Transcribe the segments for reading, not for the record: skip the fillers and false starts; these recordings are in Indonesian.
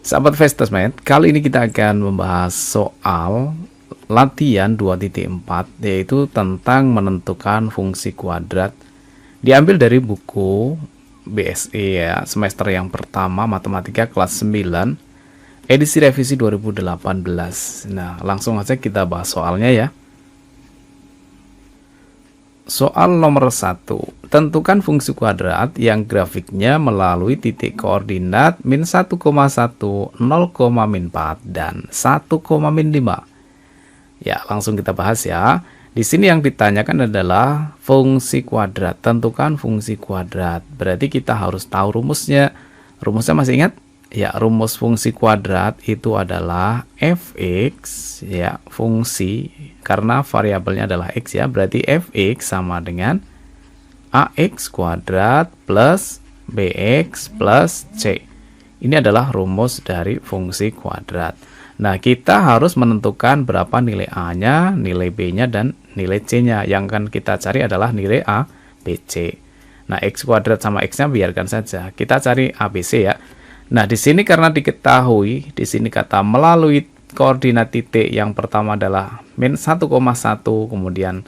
Sahabat Fastesmet, kali ini kita akan membahas soal latihan 2.4, yaitu tentang menentukan fungsi kuadrat. Diambil dari buku BSE ya, semester yang pertama Matematika kelas 9, edisi revisi 2018. Nah, langsung aja kita bahas soalnya ya. Soal nomor 1, tentukan fungsi kuadrat yang grafiknya melalui titik koordinat min 1,1, 0, min 4, dan 1, min 5. Ya, langsung kita bahas ya. Di sini yang ditanyakan adalah fungsi kuadrat. Tentukan fungsi kuadrat. Berarti kita harus tahu rumusnya. Rumusnya masih ingat? Ya, rumus fungsi kuadrat itu adalah fx ya, fungsi karena variabelnya adalah x ya, berarti fx sama dengan ax kuadrat plus bx plus c. Ini adalah rumus dari fungsi kuadrat. Nah, kita harus menentukan berapa nilai a-nya, nilai b-nya, dan nilai c-nya. Yang akan kita cari adalah nilai a, b, c. Nah, x kuadrat sama x-nya biarkan saja. Kita cari a, b, c ya. Nah, di sini karena diketahui, di sini kata melalui koordinat titik yang pertama adalah min 1,1, kemudian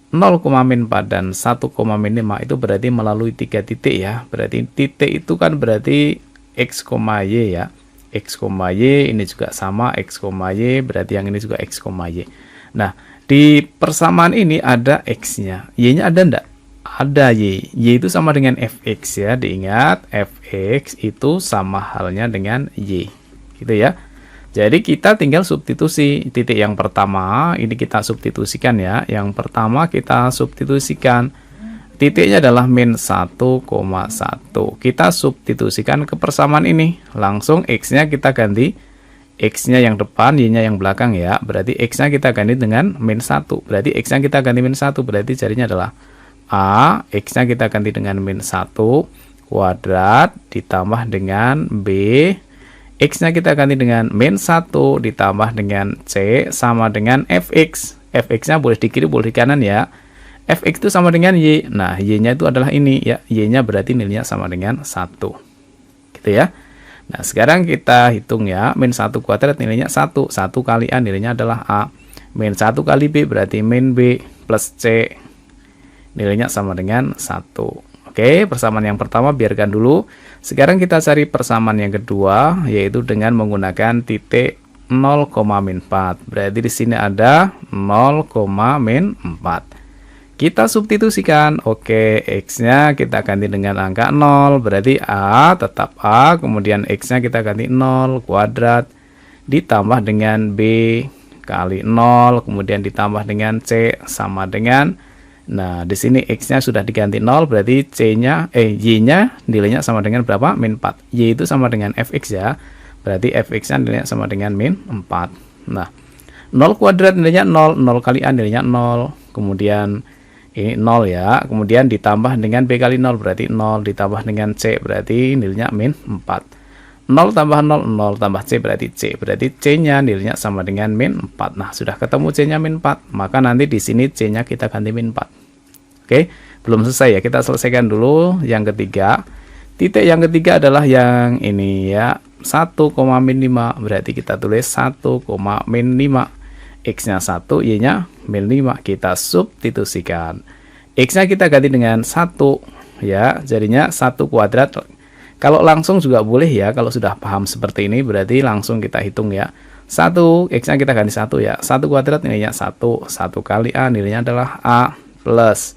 0, min 4, dan 1, min 5, itu berarti melalui 3 titik ya. Berarti titik itu kan berarti x, y ya. X, y, ini juga sama, x, y, berarti yang ini juga x, y. Nah, di persamaan ini ada x-nya. Y-nya ada enggak? Ada y. Y itu sama dengan fx ya. Diingat, fx itu sama halnya dengan y. Gitu ya. Jadi kita tinggal substitusi. Titik yang pertama ini kita substitusikan ya. Yang pertama kita substitusikan. Titiknya adalah min 1,1. Kita substitusikan ke persamaan ini. Langsung x-nya kita ganti. X-nya yang depan, y-nya yang belakang ya. Berarti x-nya kita ganti dengan min 1. Berarti x-nya kita ganti min 1. Berarti jadinya adalah a, x-nya kita ganti dengan min 1 kuadrat ditambah dengan b, x-nya kita ganti dengan min 1 ditambah dengan c sama dengan fx. Fx-nya boleh di kiri, boleh di kanan ya. Fx itu sama dengan y. Nah, y-nya itu adalah ini ya. Y-nya berarti nilainya sama dengan 1. Gitu ya. Nah, sekarang kita hitung ya. Min 1 kuadrat nilainya 1. 1 kali a nilainya adalah a. Min 1 kali b berarti min b plus c. Nilainya sama dengan 1. Oke, persamaan yang pertama biarkan dulu. Sekarang kita cari persamaan yang kedua, yaitu dengan menggunakan titik 0, min 4. Berarti di sini ada 0, min 4. Kita substitusikan. Oke, x-nya kita ganti dengan angka 0. Berarti a tetap a, kemudian x-nya kita ganti 0 kuadrat ditambah dengan b kali 0, kemudian ditambah dengan c sama dengan, nah, di sini x-nya sudah diganti 0, berarti c-nya y-nya nilainya sama dengan berapa? Min 4. Y itu sama dengan fx ya. Berarti fx-nya nilainya sama dengan min 4. Nah, 0 kuadrat nilainya 0, 0 kali a nilainya 0. Kemudian ini 0 ya. Kemudian ditambah dengan b kali 0 berarti 0 ditambah dengan c berarti nilainya min 4. 0 tambah 0, 0 tambah c berarti c. Berarti c-nya nilainya sama dengan min 4. Nah, sudah ketemu c-nya min 4. Maka nanti di sini c-nya kita ganti min 4. Oke, belum selesai ya. Kita selesaikan dulu yang ketiga. Titik yang ketiga adalah yang ini ya. 1, min 5. Berarti kita tulis 1, min 5. X-nya 1, Y-nya min 5. Kita substitusikan. X-nya kita ganti dengan 1 ya. Jadinya 1 kuadrat. Kalau langsung juga boleh ya. Kalau sudah paham seperti ini berarti langsung kita hitung ya. 1, X-nya kita ganti 1 ya. 1 kuadrat nilainya 1. 1 kali A nilainya adalah A plus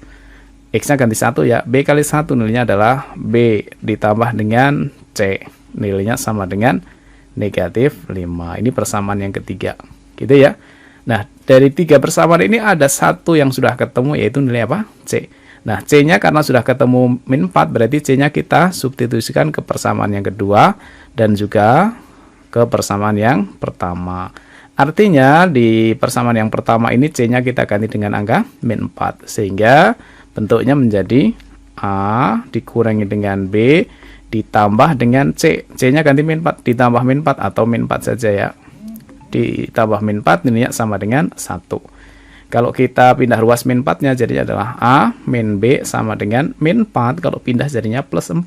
X-nya ganti 1 ya. B kali 1 nilainya adalah B ditambah dengan C. Nilainya sama dengan negatif 5. Ini persamaan yang ketiga. Gitu ya. Nah, dari 3 persamaan ini ada satu yang sudah ketemu, yaitu nilai apa? C. Nah, C-nya karena sudah ketemu min 4, berarti C-nya kita substitusikan ke persamaan yang kedua dan juga ke persamaan yang pertama. Artinya, di persamaan yang pertama ini C-nya kita ganti dengan angka min 4. Sehingga bentuknya menjadi A dikurangi dengan B ditambah dengan C. C-nya ganti min 4 ditambah min 4 atau min 4 saja ya. Ditambah min 4 nilainya sama dengan 1. Kalau kita pindah ruas min 4-nya jadinya adalah A min B sama dengan min 4. Kalau pindah jadinya plus 4.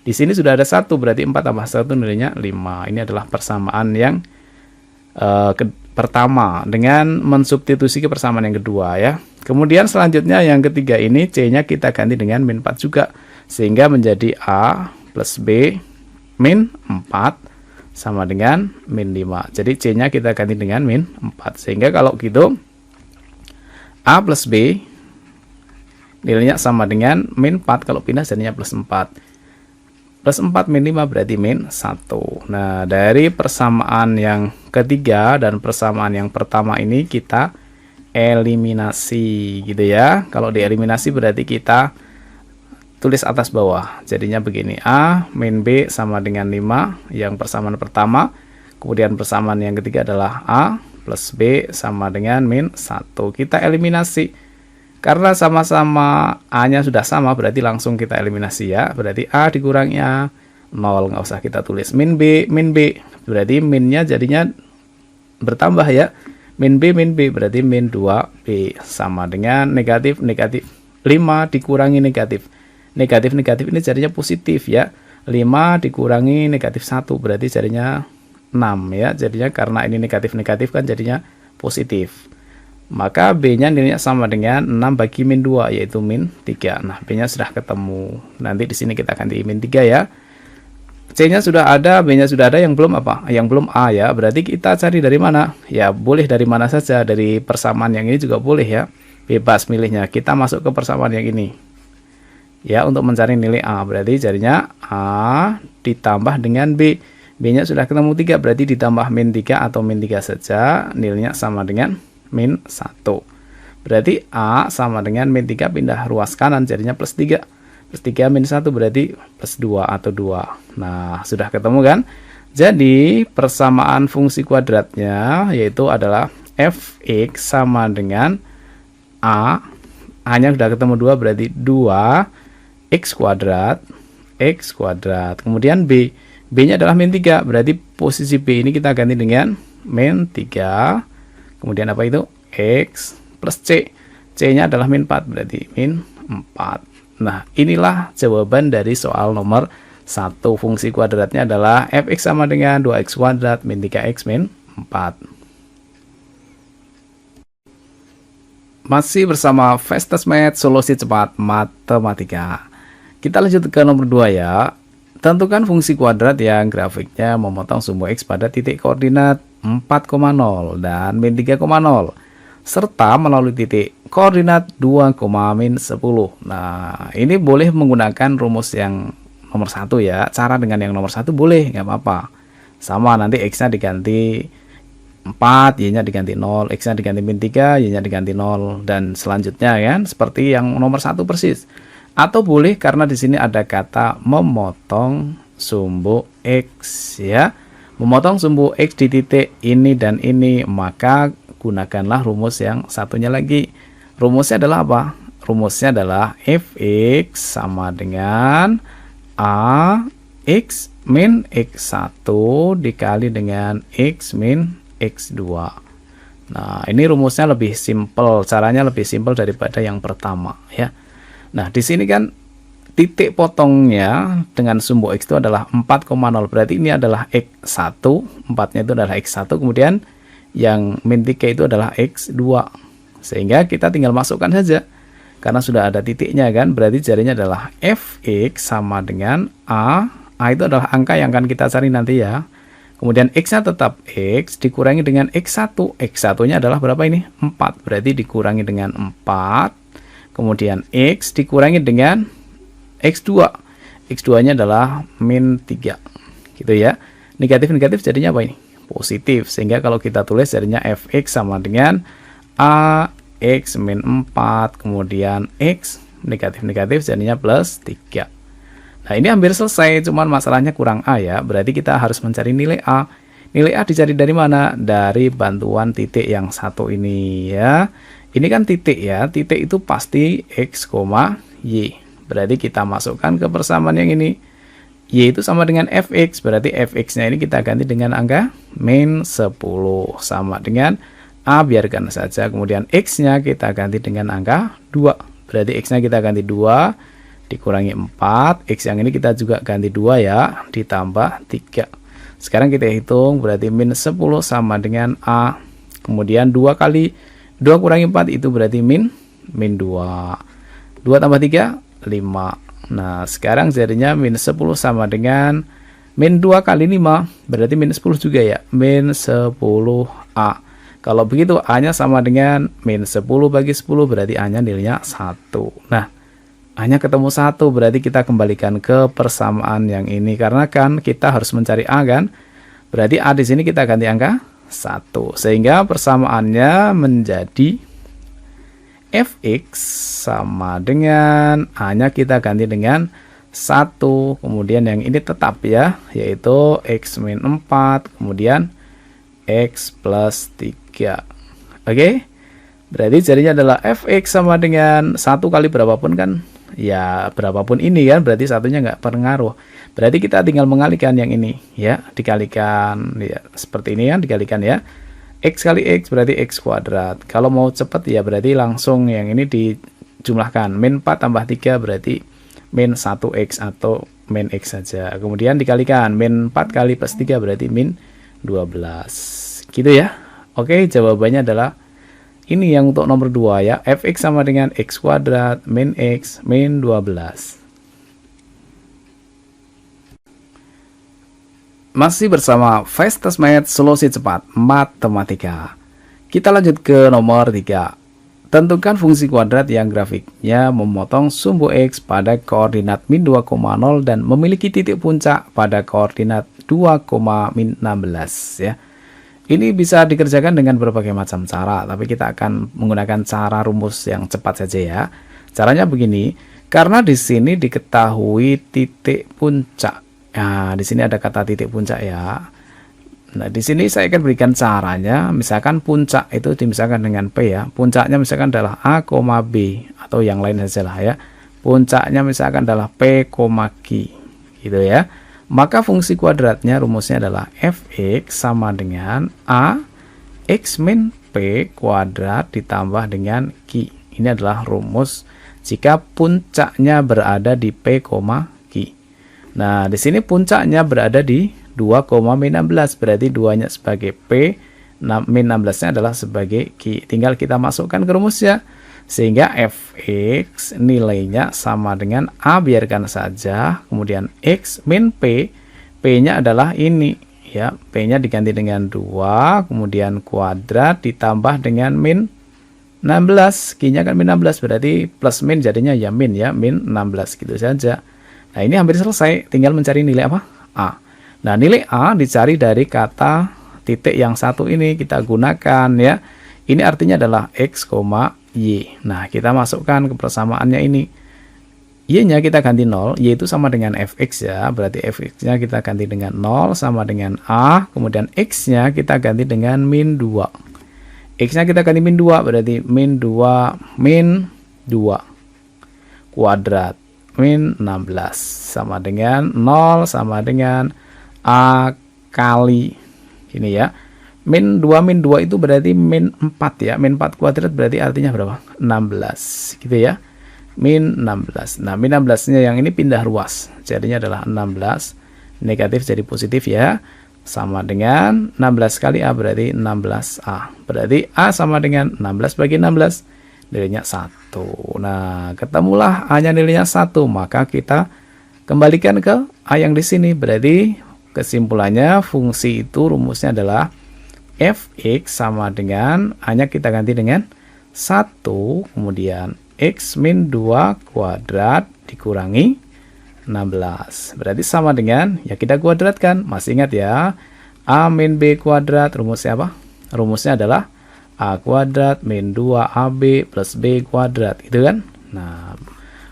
Di sini sudah ada 1, berarti 4 tambah 1 nilainya 5. Ini adalah persamaan yang pertama dengan mensubstitusi ke persamaan yang kedua ya. Kemudian selanjutnya yang ketiga ini C-nya kita ganti dengan min 4 juga. Sehingga menjadi A plus B min 4 sama dengan min 5. Jadi C-nya kita ganti dengan min 4. Sehingga kalau gitu A plus B nilainya sama dengan min 4. Kalau pindah jadinya plus 4. Plus 4 min 5 berarti min 1. Nah, dari persamaan yang ketiga dan persamaan yang pertama ini kita eliminasi gitu ya. Kalau dieliminasi berarti kita tulis atas bawah. Jadinya begini, A min B sama dengan 5 yang persamaan pertama. Kemudian persamaan yang ketiga adalah A plus B sama dengan min 1. Kita eliminasi. Karena sama-sama A-nya sudah sama, berarti langsung kita eliminasi ya. Berarti A dikurangi A, 0, nggak usah kita tulis. Min B, berarti minnya jadinya bertambah ya. Min B, berarti min 2B. Sama dengan negatif, 5 dikurangi negatif. Negatif ini jadinya positif ya. 5 dikurangi negatif 1, berarti jadinya 6 ya. Jadinya karena ini negatif kan jadinya positif. Maka B-nya nilainya sama dengan 6 bagi min 2, yaitu min 3. Nah, B-nya sudah ketemu. Nanti di sini kita ganti min 3 ya. C-nya sudah ada, B-nya sudah ada, yang belum apa? Yang belum A ya. Berarti kita cari dari mana? Ya, boleh dari mana saja. Dari persamaan yang ini juga boleh ya. Bebas milihnya. Kita masuk ke persamaan yang ini. Ya, untuk mencari nilai A. Berarti jadinya A ditambah dengan B. B-nya sudah ketemu 3, berarti ditambah min 3 atau min 3 saja. Nilainya sama dengan min 1. Berarti A sama dengan min 3 pindah ruas kanan jadinya plus 3. Plus 3 min 1 berarti plus 2 atau 2. Nah, sudah ketemu kan? Jadi persamaan fungsi kuadratnya yaitu adalah fx sama dengan A. A-nya sudah ketemu 2 berarti 2 x kuadrat. Kemudian B. B-nya adalah min 3 berarti posisi B ini kita ganti dengan min 3. Kemudian apa itu? X plus C. C-nya adalah min 4, berarti min 4. Nah, inilah jawaban dari soal nomor 1. Fungsi kuadratnya adalah fx sama dengan 2x kuadrat min 3x min 4. Masih bersama Fastest Math, solusi cepat matematika. Kita lanjut ke nomor 2 ya. Tentukan fungsi kuadrat yang grafiknya memotong sumbu x pada titik koordinat 4,0 dan min 3,0 serta melalui titik koordinat 2, min 10. Nah, ini boleh menggunakan rumus yang nomor 1 ya. Cara dengan yang nomor 1 boleh, nggak apa-apa. Sama, nanti x-nya diganti 4, y-nya diganti 0, x-nya diganti min 3, y-nya diganti 0, dan selanjutnya kan seperti yang nomor 1 persis. Atau boleh karena di sini ada kata memotong sumbu x ya. Memotong sumbu x di titik ini dan ini, maka gunakanlah rumus yang satunya lagi. Rumusnya adalah apa? Rumusnya adalah fx sama dengan a x min x1 dikali dengan x min x2. Nah, ini rumusnya lebih simpel, caranya lebih simpel daripada yang pertama ya. Nah, di sini kan titik potongnya dengan sumbu x itu adalah 4,0. Berarti ini adalah x1, 4-nya itu adalah x1, kemudian yang min 3 itu adalah x2. Sehingga kita tinggal masukkan saja. Karena sudah ada titiknya kan, berarti jadinya adalah fx sama dengan a. A itu adalah angka yang akan kita cari nanti ya. Kemudian x-nya tetap x dikurangi dengan x1. X1-nya adalah berapa ini? 4. Berarti dikurangi dengan 4. Kemudian x dikurangi dengan x2. X2-nya adalah min 3. Gitu ya. Negatif-negatif jadinya apa ini? Positif. Sehingga kalau kita tulis jadinya fx sama dengan a x min 4. Kemudian x negatif-negatif jadinya plus 3. Nah, ini hampir selesai, cuman masalahnya kurang A ya. Berarti kita harus mencari nilai A. Nilai A dicari dari mana? Dari bantuan titik yang satu ini ya. Ini kan titik ya. Titik itu pasti X, Y. Berarti kita masukkan ke persamaan yang ini. Y itu sama dengan Fx. Berarti Fx-nya ini kita ganti dengan angka min 10. Sama dengan A, biarkan saja. Kemudian X-nya kita ganti dengan angka 2. Berarti X-nya kita ganti 2. dikurangi 4, X yang ini kita juga ganti 2 ya, ditambah 3. Sekarang kita hitung, berarti min 10 sama dengan A. Kemudian 2 kurangi 4 itu berarti min 2. 2 tambah 3, 5. Nah, sekarang jadinya min 10 sama dengan min 2 kali 5, berarti min 10 juga ya, min 10A. Kalau begitu A-nya sama dengan min 10 bagi 10, berarti A-nya nilainya 1. Nah, A-nya ketemu 1, berarti kita kembalikan ke persamaan yang ini. Karena kan kita harus mencari A kan, berarti A di sini kita ganti angka 1. Sehingga persamaannya menjadi fx sama dengan A-nya kita ganti dengan 1. Kemudian yang ini tetap ya, yaitu x min 4, kemudian x plus 3. Oke, berarti jadinya adalah fx sama dengan 1 kali berapapun kan, ya berapapun ini kan, berarti satunya nggak berpengaruh. Berarti kita tinggal mengalihkan yang ini ya, dikalikan ya seperti ini kan, dikalikan ya, x kali x berarti x kuadrat. Kalau mau cepat ya berarti langsung yang ini dijumlahkan, min 4 tambah 3 berarti min 1x atau min x saja. Kemudian dikalikan min 4 kali plus 3 berarti min 12 gitu ya. Oke, jawabannya adalah ini yang untuk nomor 2 ya, fx sama dengan x kuadrat min x min 12. Masih bersama Fast Test Math, solusi cepat matematika. Kita lanjut ke nomor 3. Tentukan fungsi kuadrat yang grafiknya memotong sumbu x pada koordinat min 2,0 dan memiliki titik puncak pada koordinat 2,16 ya. Ini bisa dikerjakan dengan berbagai macam cara, tapi kita akan menggunakan cara rumus yang cepat saja ya. Caranya begini, karena di sini diketahui titik puncak. Nah, di sini ada kata titik puncak ya. Nah, di sini saya akan berikan caranya. Misalkan puncak itu dimisalkan dengan P ya. Puncaknya misalkan adalah A, B atau yang lain saja lah ya. Puncaknya misalkan adalah P, Q gitu ya. Maka fungsi kuadratnya rumusnya adalah fx sama dengan A x min P kuadrat ditambah dengan Q. Ini adalah rumus jika puncaknya berada di P, Q. Nah, di sini puncaknya berada di 2,16, berarti 2-nya sebagai P, min 16-nya adalah sebagai Q. Tinggal kita masukkan ke rumusnya. Sehingga fx nilainya sama dengan A, biarkan saja, kemudian x min P, P-nya adalah ini ya, P-nya diganti dengan 2, kemudian kuadrat ditambah dengan min 16, Q-nya kan min 16, berarti plus min jadinya ya min 16 gitu saja. Nah, ini hampir selesai, tinggal mencari nilai apa? A. Nah, nilai A dicari dari kata titik yang satu ini, kita gunakan ya. Ini artinya adalah x, y. Nah, kita masukkan ke persamaannya ini. Y-nya kita ganti 0, y itu sama dengan fx ya. Berarti fx-nya kita ganti dengan 0 sama dengan A. Kemudian x-nya kita ganti dengan min 2. X-nya kita ganti min 2, berarti min 2 kuadrat min 16 sama dengan 0 sama dengan A kali ini ya. Min 2 itu berarti min 4 ya. Min 4 kuadrat berarti artinya berapa? 16 gitu ya. Min 16. Nah, min 16-nya yang ini pindah ruas. Jadinya adalah 16. Negatif jadi positif ya. Sama dengan 16 kali A berarti 16A. Berarti A sama dengan 16 bagi 16. Nilainya 1. Nah, ketemulah A-nya nilainya 1. Maka kita kembalikan ke A yang di sini. Berarti kesimpulannya fungsi itu rumusnya adalah fx sama dengan A-nya kita ganti dengan 1, kemudian x min 2 kuadrat dikurangi 16. Berarti sama dengan, ya kita kuadratkan. Masih ingat ya, A min B kuadrat, rumusnya apa? Rumusnya adalah A kuadrat min 2AB plus B kuadrat, gitu kan? Nah,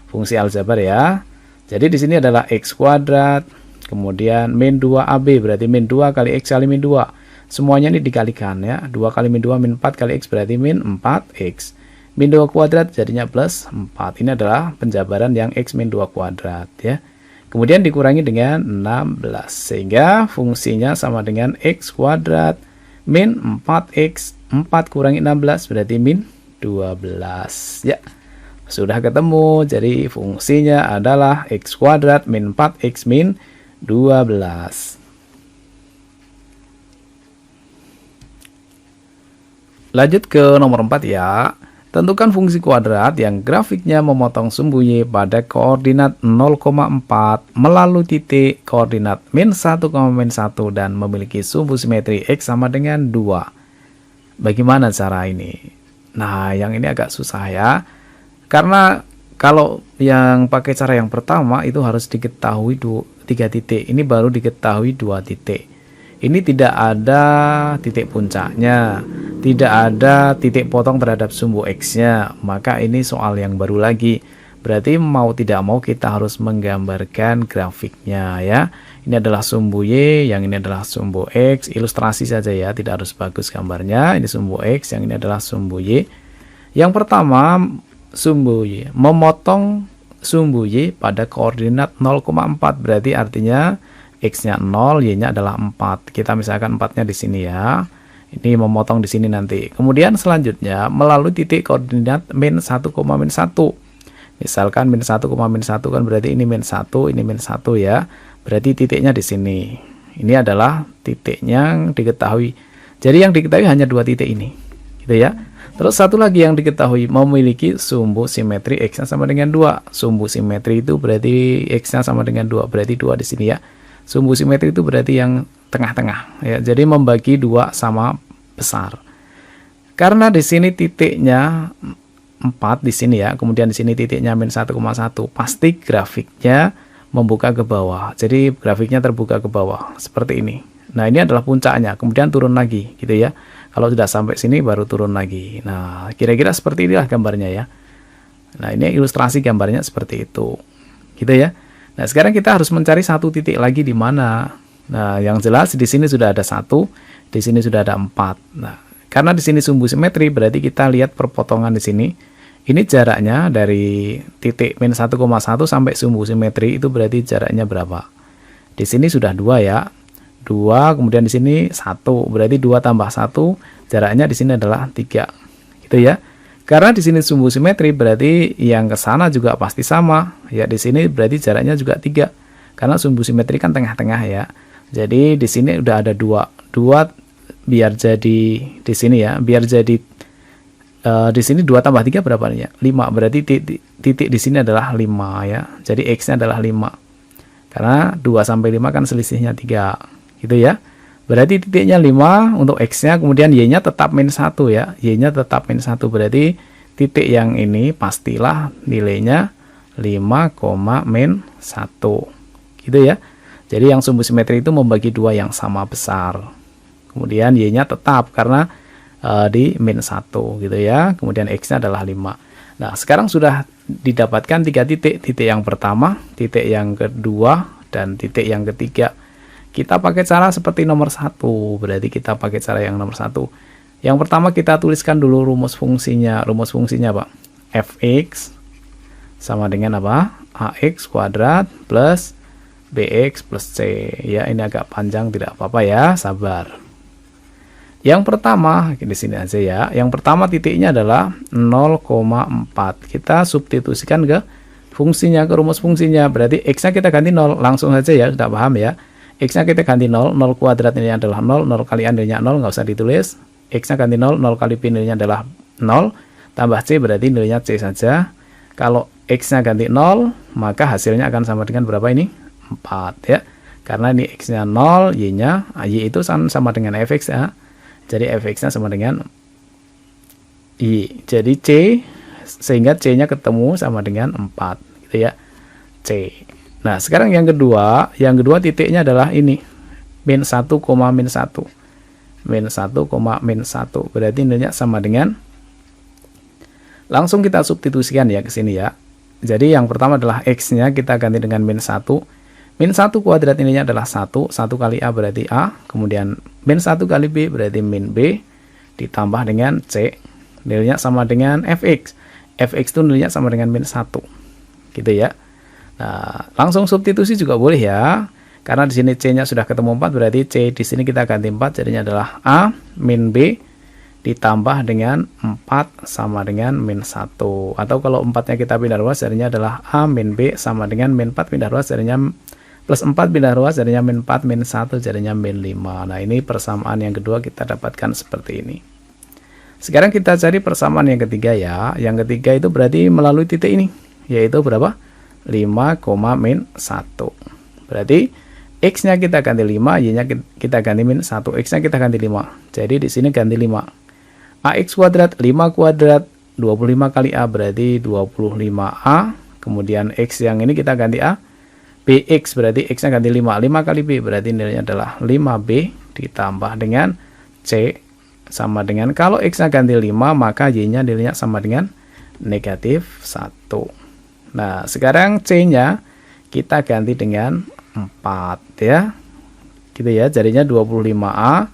fungsi aljabar ya. Jadi di sini adalah x kuadrat, kemudian min 2AB, berarti min 2 kali x kali min 2. Semuanya ini dikalikan ya. 2 kali min 2 min 4 kali x berarti min 4x. Min 2 kuadrat jadinya plus 4. Ini adalah penjabaran yang x min 2 kuadrat ya. Kemudian dikurangi dengan 16. Sehingga fungsinya sama dengan x kuadrat min 4x. 4 kurangi 16 berarti min 12 ya. sudah ketemu. Jadi fungsinya adalah x kuadrat min 4x min 12. Lanjut ke nomor 4 ya. Tentukan fungsi kuadrat yang grafiknya memotong sumbu Y pada koordinat 0,4 melalui titik koordinat min 1, min 1 dan memiliki sumbu simetri X sama dengan 2. Bagaimana cara ini? Nah, yang ini agak susah ya. Karena kalau yang pakai cara yang pertama itu harus diketahui 3 titik. Ini baru diketahui 2 titik. Ini tidak ada titik puncaknya, tidak ada titik potong terhadap sumbu X-nya, maka ini soal yang baru lagi. Berarti mau tidak mau kita harus menggambarkan grafiknya ya. Ini adalah sumbu Y, yang ini adalah sumbu X, ilustrasi saja ya, tidak harus bagus gambarnya. Ini sumbu X, yang ini adalah sumbu Y. Yang pertama, sumbu Y memotong sumbu Y pada koordinat 0,4, berarti artinya X-nya 0, Y-nya adalah 4. Kita misalkan 4-nya di sini ya. Ini memotong di sini nanti. Kemudian selanjutnya melalui titik koordinat min 1, min 1. Misalkan min 1, min 1 kan berarti ini min 1, ini min 1 ya. Berarti titiknya di sini. Ini adalah titiknya yang diketahui. Jadi yang diketahui hanya 2 titik ini. Gitu ya. Terus satu lagi yang diketahui memiliki sumbu simetri X-nya sama dengan 2. Sumbu simetri itu berarti X-nya sama dengan 2. Berarti 2 di sini ya. Sumbu simetri itu berarti yang tengah-tengah ya. Jadi membagi 2 sama besar. Karena di sini titiknya 4 di sini ya, kemudian di sini titiknya min 1,1, pasti grafiknya membuka ke bawah. Jadi grafiknya terbuka ke bawah seperti ini. Nah, ini adalah puncaknya, kemudian turun lagi gitu ya. Kalau sudah sampai sini baru turun lagi. Nah, kira-kira seperti inilah gambarnya ya. Nah, ini ilustrasi gambarnya seperti itu. Gitu ya. Nah, sekarang kita harus mencari satu titik lagi di mana. Nah, yang jelas di sini sudah ada 1, di sini sudah ada 4. Nah, karena di sini sumbu simetri, berarti kita lihat perpotongan di sini. Ini jaraknya dari titik min 1,1 sampai sumbu simetri itu berarti jaraknya berapa? Di sini sudah 2 ya. 2, kemudian di sini 1. Berarti 2 tambah 1, jaraknya di sini adalah 3. Gitu ya. Karena di sini sumbu simetri berarti yang ke sana juga pasti sama. Ya, di sini berarti jaraknya juga 3. Karena sumbu simetri kan tengah-tengah ya. Jadi di sini udah ada 2. 2 biar jadi di sini ya, biar jadi di sini 2 tambah 3 berapa nih ya? 5. Berarti titik di sini adalah 5 ya. Jadi X-nya adalah 5. Karena 2 sampai 5 kan selisihnya 3. Gitu ya. Berarti titiknya 5 untuk X-nya, kemudian Y-nya tetap min 1 ya. Y-nya tetap min 1, berarti titik yang ini pastilah nilainya 5, min 1. Gitu ya. Jadi yang sumbu simetri itu membagi 2 yang sama besar. Kemudian Y-nya tetap karena di min 1 gitu ya. Kemudian X-nya adalah 5. Nah, sekarang sudah didapatkan 3 titik. Titik yang pertama, titik yang kedua, dan titik yang ketiga. Kita pakai cara seperti nomor 1, berarti kita pakai cara yang nomor 1. Yang pertama kita tuliskan dulu rumus fungsinya. Rumus fungsinya apa? Fx sama dengan apa? Ax kuadrat plus bx plus c. Ya, ini agak panjang, tidak apa-apa ya, sabar. Yang pertama, di sini aja ya. Yang pertama titiknya adalah 0,4. Kita substitusikan ke fungsinya, ke rumus fungsinya. Berarti x-nya kita ganti 0, langsung saja ya, sudah paham ya. X-nya kita ganti 0, 0 kuadrat ini adalah 0, 0 kali A nilainya 0, nggak usah ditulis. X-nya ganti 0, 0 kali B nilainya adalah 0, tambah C berarti nilainya C saja. Kalau X-nya ganti 0, maka hasilnya akan sama dengan berapa ini? 4 ya. Karena ini X-nya 0, Y-nya, Y itu sama dengan Fx ya. Jadi Fx-nya sama dengan Y. Jadi C, sehingga C-nya ketemu sama dengan 4 gitu ya. C. Nah, sekarang yang kedua titiknya adalah ini. Min 1, min 1. Min 1, min 1. Berarti nilainya sama dengan, langsung kita substitusikan ya ke sini ya. Jadi yang pertama adalah X-nya kita ganti dengan min 1. Min 1 kuadrat nilainya adalah 1. 1 kali A berarti A. Kemudian min 1 kali B berarti min B. Ditambah dengan C. Nilainya sama dengan Fx. Fx itu nilainya sama dengan min 1. Gitu ya. Nah, langsung substitusi juga boleh ya. Karena di sini C-nya sudah ketemu 4, berarti C di sini kita ganti 4, jadinya adalah A min B ditambah dengan 4 sama dengan min 1. Atau kalau 4-nya kita pindah ruas, jadinya adalah A min B sama dengan min 4 pindah ruas, jadinya plus 4 pindah ruas, jadinya min 4 min 1, jadinya min 5. Nah, ini persamaan yang kedua kita dapatkan seperti ini. Sekarang kita cari persamaan yang ketiga ya. Yang ketiga itu berarti melalui titik ini, yaitu berapa? 5, min 1. Berarti X-nya kita ganti 5, Y-nya kita ganti min 1, X-nya kita ganti 5. Jadi di sini ganti 5. AX kuadrat, 5 kuadrat, 25 kali A berarti 25A. Kemudian X yang ini kita ganti A. BX berarti X-nya ganti 5. 5 kali B berarti nilainya adalah 5B ditambah dengan C sama dengan, kalau X-nya ganti 5, maka Y-nya nilainya sama dengan negatif 1. Nah, sekarang C-nya kita ganti dengan 4 ya. Gitu ya, jadinya 25A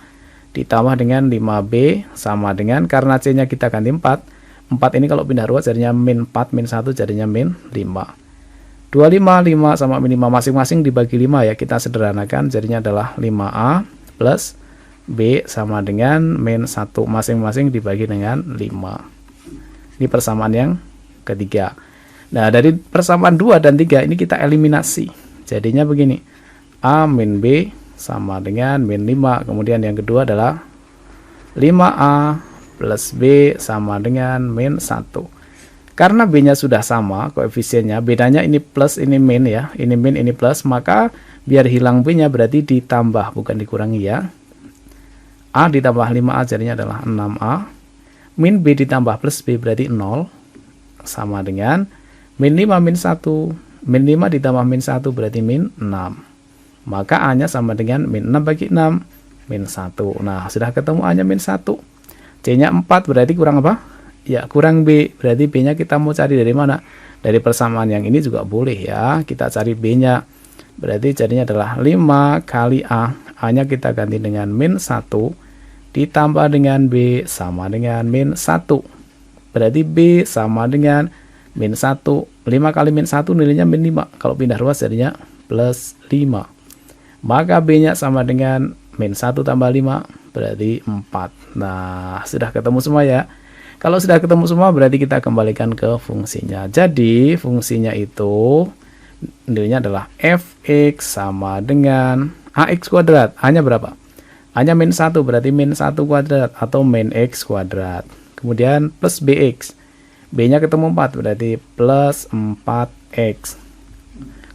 ditambah dengan 5B sama dengan, karena C-nya kita ganti 4. 4 ini kalau pindah ruas jadinya min 4 min 1 jadinya min 5. 25, 5 sama min 5 masing-masing dibagi 5 ya, kita sederhanakan jadinya adalah 5A plus B sama dengan min 1 masing-masing dibagi dengan 5. Ini persamaan yang ketiga. Nah, dari persamaan 2 dan 3 ini kita eliminasi. Jadinya begini. A min B sama dengan min 5. Kemudian yang kedua adalah 5A plus B sama dengan min 1. Karena B-nya sudah sama koefisiennya, bedanya ini plus ini min ya, ini min ini plus, maka biar hilang B-nya berarti ditambah bukan dikurangi ya. A ditambah 5A jadinya adalah 6A. Min B ditambah plus B berarti 0 sama dengan min 5 min 1. Min 5 ditambah min 1 berarti min 6. Maka A-nya sama dengan min 6 bagi 6, min 1. Nah, sudah ketemu A-nya min 1. C-nya 4, berarti kurang apa? Ya, kurang B. Berarti B-nya kita mau cari dari mana? Dari persamaan yang ini juga boleh ya. Kita cari B-nya. Berarti jadinya adalah 5 kali A. A-nya kita ganti dengan min 1. Ditambah dengan B sama dengan min 1. Berarti B sama dengan min 1. 5 kali min 1 nilainya min 5. Kalau pindah ruas jadinya plus 5. Maka B-nya sama dengan min 1 tambah 5 berarti 4. Nah, sudah ketemu semua ya. Kalau sudah ketemu semua berarti kita kembalikan ke fungsinya. Jadi fungsinya itu nilainya adalah fx sama dengan ax kuadrat. A-nya berapa? A-nya min 1 berarti min 1 kuadrat atau min x kuadrat. Kemudian plus bx. B-nya ketemu 4 berarti plus 4x.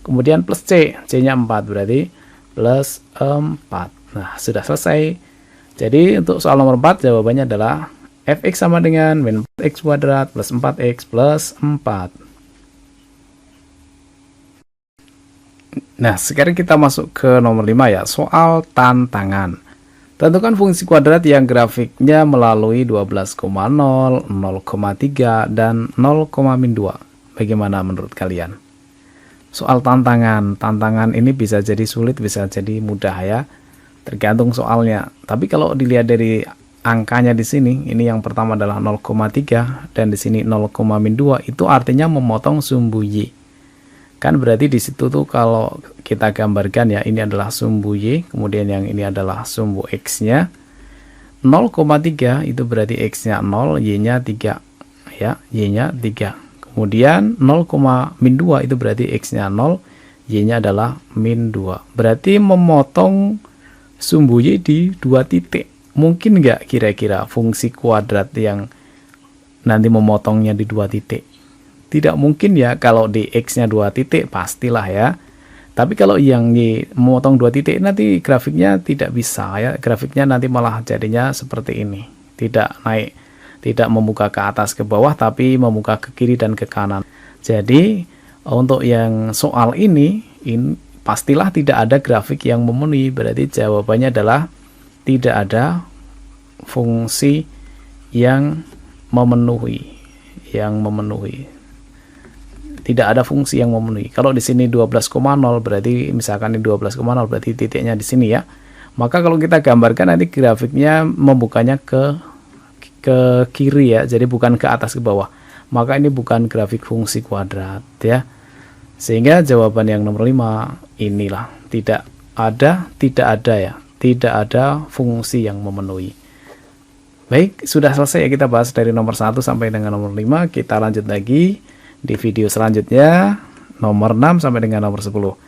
Kemudian plus c. C-nya 4 berarti plus 4. Nah, sudah selesai. Jadi untuk soal nomor 4 jawabannya adalah fx sama dengan min 4x kuadrat plus 4x plus 4. Nah, sekarang kita masuk ke nomor 5 ya, soal tantangan. Tentukan fungsi kuadrat yang grafiknya melalui 12,0, 0,3, dan 0,2. Bagaimana menurut kalian? Soal tantangan ini bisa jadi sulit, bisa jadi mudah ya, tergantung soalnya. Tapi kalau dilihat dari angkanya di sini, ini yang pertama adalah 0,3 dan di sini 0,2, itu artinya memotong sumbu Y. Kan berarti di situ tuh kalau kita gambarkan ya, ini adalah sumbu Y, kemudian yang ini adalah sumbu X-nya. 0,3 itu berarti X-nya 0, Y-nya 3 ya, Y-nya 3. Kemudian 0,-2 itu berarti X-nya 0, Y-nya adalah min 2. Berarti memotong sumbu Y di 2 titik. Mungkin nggak kira-kira fungsi kuadrat yang nanti memotongnya di 2 titik? Tidak mungkin ya, kalau di X-nya 2 titik pastilah ya. Tapi kalau yang Y memotong 2 titik nanti grafiknya tidak bisa ya. Grafiknya nanti malah jadinya seperti ini. Tidak naik. Tidak membuka ke atas ke bawah, tapi membuka ke kiri dan ke kanan. Jadi untuk yang soal ini pastilah tidak ada grafik yang memenuhi. Berarti jawabannya adalah tidak ada fungsi yang memenuhi. Tidak ada fungsi yang memenuhi. Kalau di sini 12,0 berarti misalkan ini 12,0 berarti titiknya di sini ya. Maka kalau kita gambarkan nanti grafiknya membukanya ke kiri ya, jadi bukan ke atas ke bawah. Maka ini bukan grafik fungsi kuadrat ya. Sehingga jawaban yang nomor 5 inilah tidak ada fungsi yang memenuhi. Baik, sudah selesai ya kita bahas dari nomor 1 sampai dengan nomor 5. Kita lanjut lagi di video selanjutnya, nomor 6 sampai dengan nomor 10.